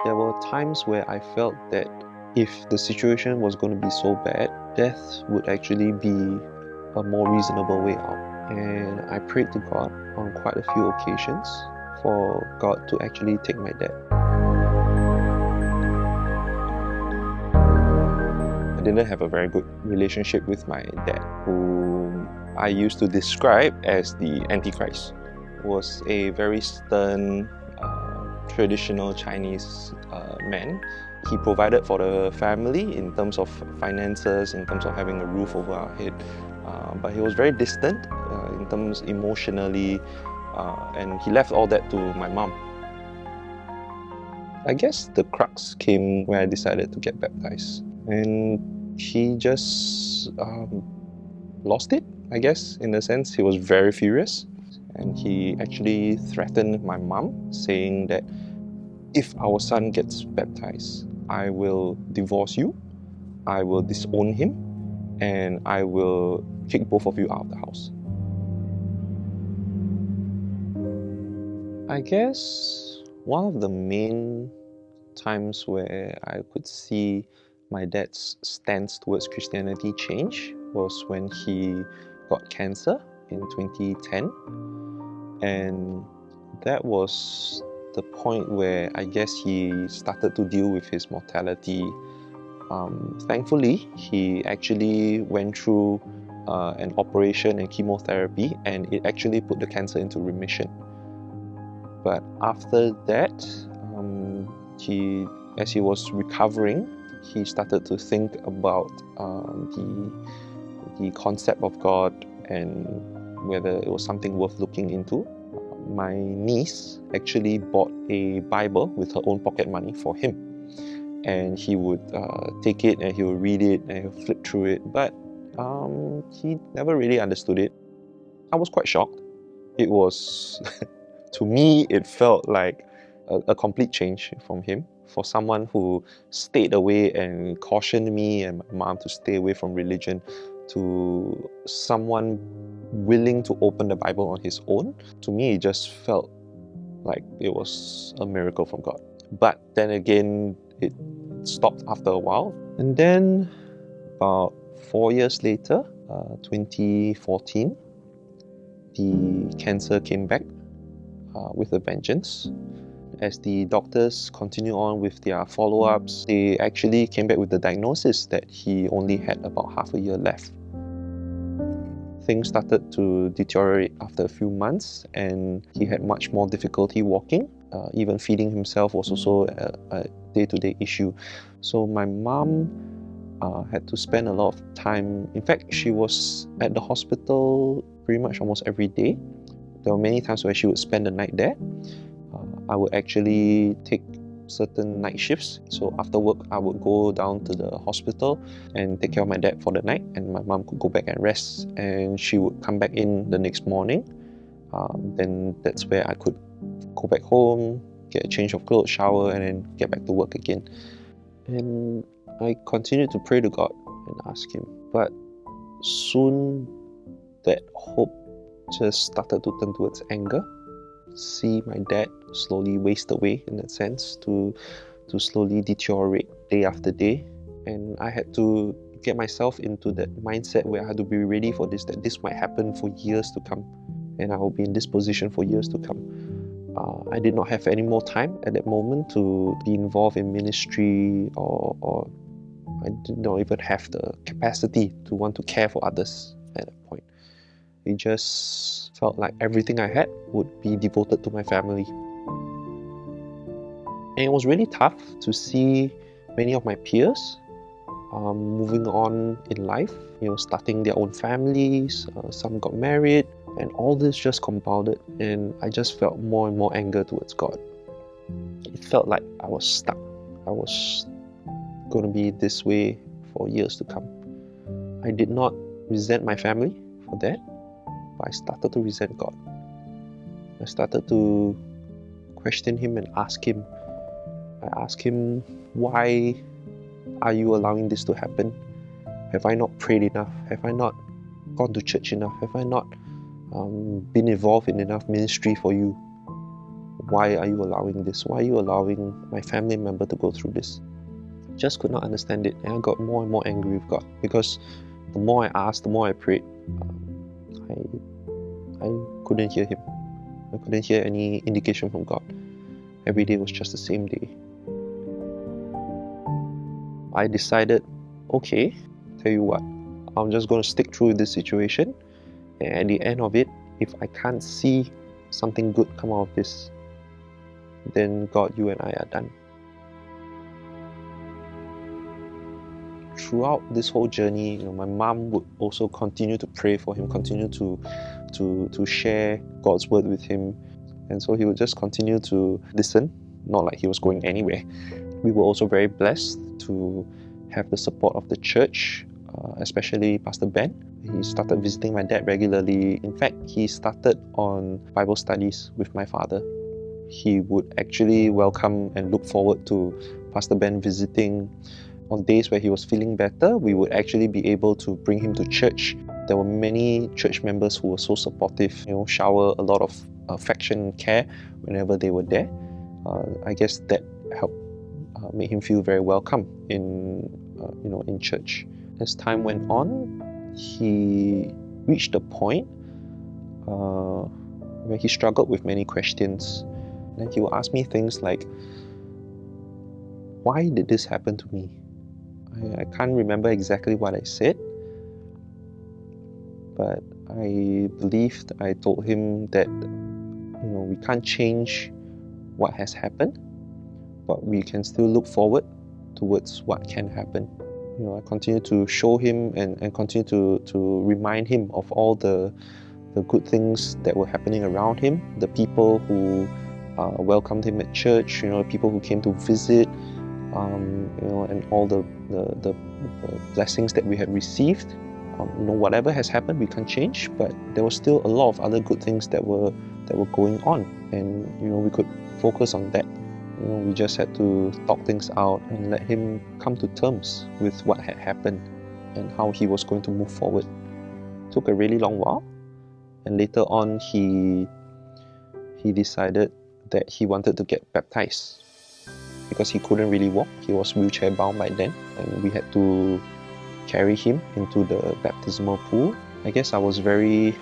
There were times where I felt that if the situation was going to be so bad, death would actually be a more reasonable way out. And I prayed to God on quite a few occasions for God to actually take my dad. I didn't have a very good relationship with my dad, whom I used to describe as the Antichrist. He was a very stern, traditional Chinese man. He provided for the family in terms of finances, in terms of having a roof over our head. But he was very distant in terms emotionally, and he left all that to my mom. I guess the crux came when I decided to get baptized. And he just lost it, I guess, in a sense. He was very furious. And he actually threatened my mom, saying that if our son gets baptized, I will divorce you, I will disown him, and I will kick both of you out of the house. I guess one of the main times where I could see my dad's stance towards Christianity change was when he got cancer in 2010. And that was the point where I guess he started to deal with his mortality. Thankfully, he actually went through an operation and chemotherapy, and it actually put the cancer into remission. But after that, as he was recovering, he started to think about the concept of God and whether it was something worth looking into. My niece actually bought a Bible with her own pocket money for him, and he would take it and he would read it and he would flip through it, but he never really understood it. I was quite shocked. It was, to me, it felt like a complete change from him. For someone who stayed away and cautioned me and my mom to stay away from religion, to someone willing to open the Bible on his own, to me it just felt like it was a miracle from God. But then again, it stopped after a while. And then about 4 years later, 2014, the cancer came back with a vengeance. As the doctors continue on with their follow-ups, they actually came back with the diagnosis that he only had about half a year left. Things started to deteriorate after a few months, and he had much more difficulty walking. Even feeding himself was also a day-to-day issue. So my mom had to spend a lot of time. In fact, she was at the hospital pretty much almost every day. There were many times where she would spend the night there. I would actually take certain night shifts. So after work, I would go down to the hospital and take care of my dad for the night, and my mom could go back and rest, and she would come back in the next morning. Then that's where I could go back home, get a change of clothes, shower, and then get back to work again. And I continued to pray to God and ask Him. But soon that hope just started to turn towards anger. See my dad slowly waste away, in that sense, to slowly deteriorate day after day. And I had to get myself into that mindset where I had to be ready for this, that this might happen for years to come, and I will be in this position for years to come. I did not have any more time at that moment to be involved in ministry, or I did not even have the capacity to want to care for others at that point. It just felt like everything I had would be devoted to my family. And it was really tough to see many of my peers moving on in life, starting their own families, some got married, and all this just compounded, and I just felt more and more anger towards God. It felt like I was stuck. I was going to be this way for years to come. I did not resent my family for that, but I started to resent God. I started to question Him and ask Him. I asked Him, why are you allowing this to happen? Have I not prayed enough? Have I not gone to church enough? Have I not been involved in enough ministry for you? why are you allowing this? Why are you allowing my family member to go through this? Just could not understand it, and I got more and more angry with God, because the more I asked, the more I prayed, I couldn't hear Him. I couldn't hear any indication from God. Every day was just the same day. I decided, okay, tell you what, I'm just going to stick through this situation, and at the end of it, if I can't see something good come out of this, then God, you and I are done. Throughout this whole journey, my mom would also continue to pray for him, continue to share God's word with him, and so he would just continue to listen, not like he was going anywhere. We were also very blessed to have the support of the church, especially Pastor Ben. He started visiting my dad regularly. In fact, he started on Bible studies with my father. He would actually welcome and look forward to Pastor Ben visiting. On days where he was feeling better, we would actually be able to bring him to church. There were many church members who were so supportive, shower a lot of affection and care whenever they were there. I guess that helped make him feel very welcome in church. As time went on, he reached a point where he struggled with many questions. And he would ask me things like, why did this happen to me? I can't remember exactly what I said, but I believed I told him that we can't change what has happened, but we can still look forward towards what can happen. I continue to show him and continue to remind him of all the good things that were happening around him, the people who welcomed him at church, people who came to visit, and all the blessings that we had received. Whatever has happened, we can't change, but there was still a lot of other good things that were going on, and we could focus on that. We just had to talk things out and let him come to terms with what had happened and how he was going to move forward. It took a really long while, and later on he decided that he wanted to get baptized because he couldn't really walk. He was wheelchair bound by then, and we had to carry him into the baptismal pool. I guess I was very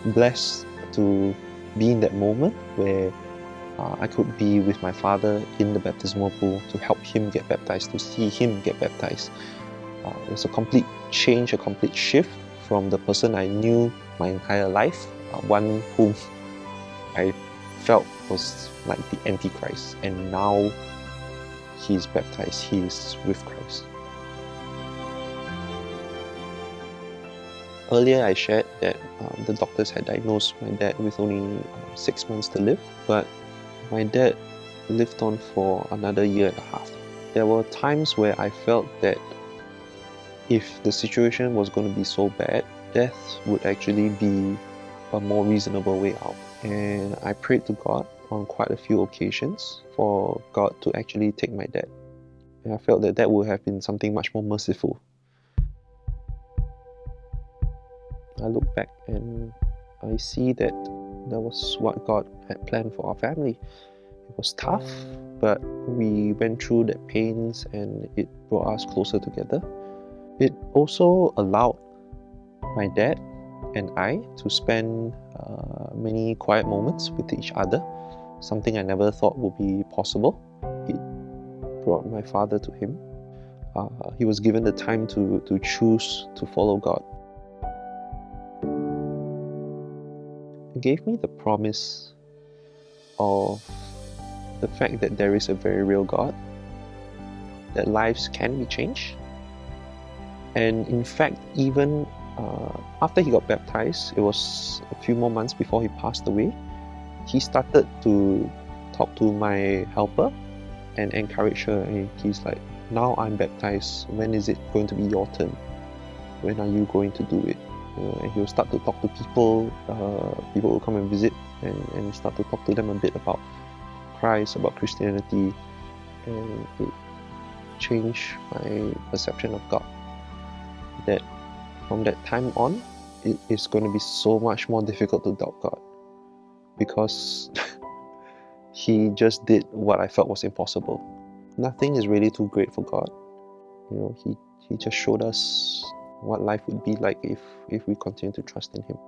blessed to be in that moment where I could be with my father in the baptismal pool to help him get baptized, to see him get baptized. It was a complete change, a complete shift from the person I knew my entire life, one whom I felt was like the Antichrist, and now he's baptized, he's with Christ. Earlier I shared that the doctors had diagnosed my dad with only 6 months to live, but my dad lived on for another year and a half. There were times where I felt that if the situation was going to be so bad, death would actually be a more reasonable way out. And I prayed to God on quite a few occasions for God to actually take my dad. And I felt that would have been something much more merciful. I look back and I see that that was what God had planned for our family. It was tough, but we went through the pains and it brought us closer together. It also allowed my dad and I to spend many quiet moments with each other, something I never thought would be possible. It brought my father to him. He was given the time to choose to follow God. It gave me the promise of the fact that there is a very real God, that lives can be changed. And in fact, even after he got baptized, it was a few more months before he passed away, he started to talk to my helper and encourage her. And he's like, now I'm baptized, when is it going to be your turn? When are you going to do it? And he'll start to talk to people, people will come and visit and start to talk to them a bit about Christ, about Christianity, and it changed my perception of God. That from that time on, it is going to be so much more difficult to doubt God, because He just did what I felt was impossible. Nothing is really too great for God. You know, He just showed us what life would be like if we continue to trust in Him.